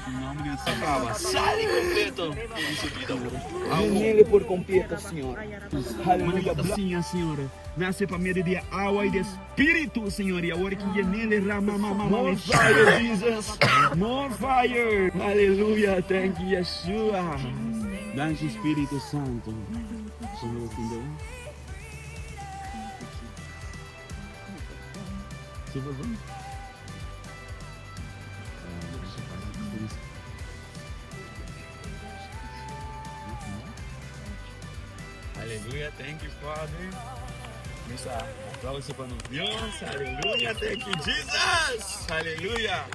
Em nome de Jesus. Sale completo em sua vida, Nele por completo, Senhor. Aleluia. Sim, Senhor. Nasce para meio de água e de espírito, Senhor. E agora que nele More fire, Jesus. More fire. Aleluia. Thank you, Yeshua. Danke, Espírito Santo. Senhor, entendeu? Você vai ver? Aleluia, thank you, Father. Misa, aplauso para Deus. Aleluia, thank you, Jesus. Aleluia.